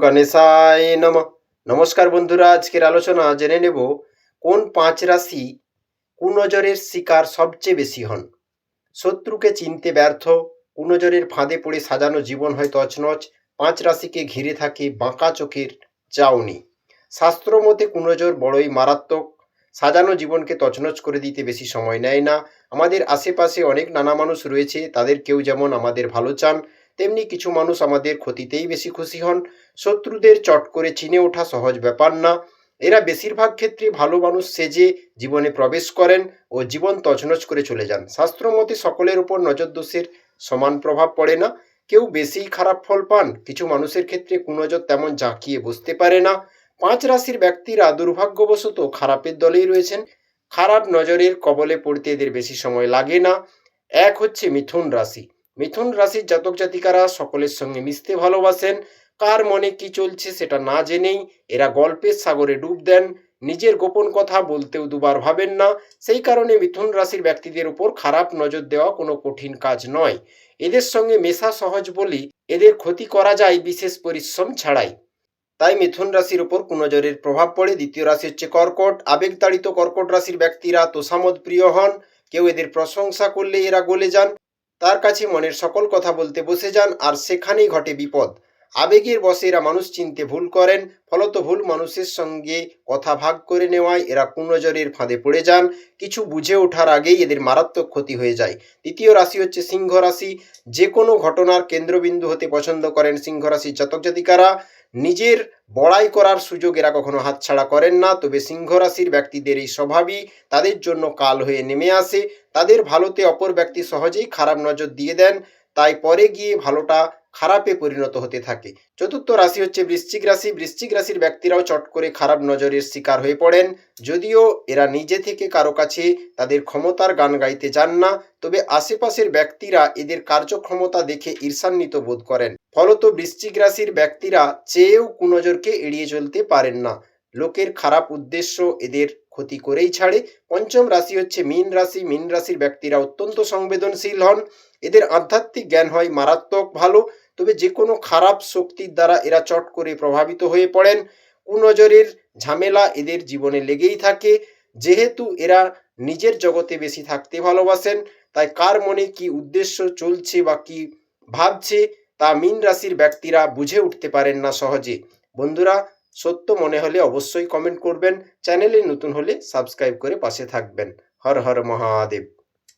গণেশায় নমঃ। নমস্কার বন্ধুরা, আজকের আলোচনা জেনে নেব কোন 5 রাশি কুনজরের শিকার সবচেয়ে বেশি হন। শত্রুকে চিনতে ব্যর্থ, কুনজরের ফাঁদে পড়ে সাজানো জীবন হয় তছনছ। 5 রাশিকে ঘিরে থাকে বাঁকা চোখের চাউনি। শাস্ত্র মতে কুনজর বড়ই মারাত্মক, সাজানো জীবনকে তছনছ করে দিতে বেশি সময় নেয় না। আমাদের আশেপাশে অনেক নানা মানুষ রয়েছে, তাদের কেউ যেমন আমাদের ভালো চান, তেমনি কিছু মানুষ আমাদের ক্ষতিতেই বেশি খুশি হন। শত্রুদের চট করে চিনে ওঠা সহজ ব্যাপার না। এরা বেশিরভাগ ক্ষেত্রে ভালো মানুষ সেজে জীবনে প্রবেশ করেন ও জীবন তছনছ করে চলে যান। শাস্ত্র মতে সকলের উপর নজর দোষের সমান প্রভাব পড়ে না, কেউ বেশি খারাপ ফল পান, কিছু মানুষের ক্ষেত্রে কুনজর তেমন জাঁকিয়ে বসতে পারে না। 5 রাশির ব্যক্তিরা দুর্ভাগ্যবশত খারাপের দলেই রয়েছেন। খারাপ নজরের কবলে পড়তে এদের বেশি সময় লাগে না। এক হচ্ছে মিথুন রাশি। মিথুন রাশির জাতক জাতিকারা সকলের সঙ্গে মিশতে ভালোবাসেন। কার মনে কি চলছে সেটা না জেনেই এরা গল্পের সাগরে ডুব দেন। নিজের গোপন কথা বলতেও দুবার ভাবেন না। সেই কারণে মিথুন রাশির ব্যক্তিদের উপর খারাপ নজর দেওয়া কোনো কঠিন কাজ নয়। এদের সঙ্গে মেশা সহজ বলেই এদের ক্ষতি করা যায় বিশেষ পরিশ্রম ছাড়াই। তাই মিথুন রাশির উপর কুনজরের প্রভাব পড়ে। দ্বিতীয় রাশি হচ্ছে কর্কট। আবেগতাড়িত কর্কট রাশির ব্যক্তিরা তোষামোদ প্রিয় হন। কেউ এদের প্রশংসা করলে এরা গলে যান, তার কাছে মনের সকল কথা বলতে বসে যান, আর সেখানেই ঘটে বিপদ। আবেগের বশে এরা মানুষ চিনতে ভুল করেন, ফলত ভুল মানুষের সঙ্গে কথা ভাগ করে নেওয়ায় এরা কুনজরের ফাঁদে পড়ে যান। কিছু বুঝে ওঠার আগেই এদের মারাত্মক ক্ষতি হয়ে যায়। তৃতীয় রাশি হচ্ছে সিংহ রাশি। যে কোনো ঘটনার কেন্দ্রবিন্দু হতে পছন্দ করেন সিংহ রাশির জাতক জাতিকারা। নিজের বড়াই করার সুযোগ এরা কখনো হাতছাড়া করেন না। তবে সিংহ রাশির ব্যক্তিদের এই স্বভাবই তাদের জন্য কাল হয়ে নেমে আসে। তাদের ভালোতে অপর ব্যক্তি সহজেই খারাপ নজর দিয়ে দেন, তাই পরে গিয়ে ভালোটা খারাপে পরিণত হতে থাকে। চতুর্থ রাশি হচ্ছে বৃশ্চিক রাশি। বৃশ্চিক রাশির ব্যক্তিরাও চট করে খারাপ নজরের শিকার হয়ে পড়েন। যদিও এরা নিজে থেকে কারো কাছে তাদের ক্ষমতার গান গাইতে যান না, তবে আশেপাশের ব্যক্তিরা এদের কার্যক্ষমতা দেখে ঈর্ষান্বিত বোধ করেন। ফলত বৃশ্চিক রাশির ব্যক্তিরা চেয়েও কুনজরকে এড়িয়ে চলতে পারেন না। লোকের খারাপ উদ্দেশ্য এদের ক্ষতি করেই ছাড়ে। পঞ্চম রাশি হচ্ছে মীন রাশি। মীন রাশির ব্যক্তিরা অত্যন্ত সংবেদনশীল হন। এদের আধ্যাত্মিক জ্ঞান হয় মারাত্মক ভালো, তবে যে কোনো খারাপ শক্তির দ্বারা এরা চট করে প্রভাবিত হয়ে পড়েন। কুনজরের ঝামেলা এদের জীবনে লেগেই থাকে। যেহেতু এরা নিজের জগতে বেশি থাকতে ভালোবাসেন, তাই কার মনে কি উদ্দেশ্য চলছে বা কি ভাবছে তা মীন রাশির ব্যক্তিরা বুঝে উঠতে পারেন না সহজে। বন্ধুরা, সত্য মনে হলে অবশ্যই কমেন্ট করবেন। চ্যানেলে নতুন হলে সাবস্ক্রাইব করে পাশে থাকবেন। হর হর মহাদেব।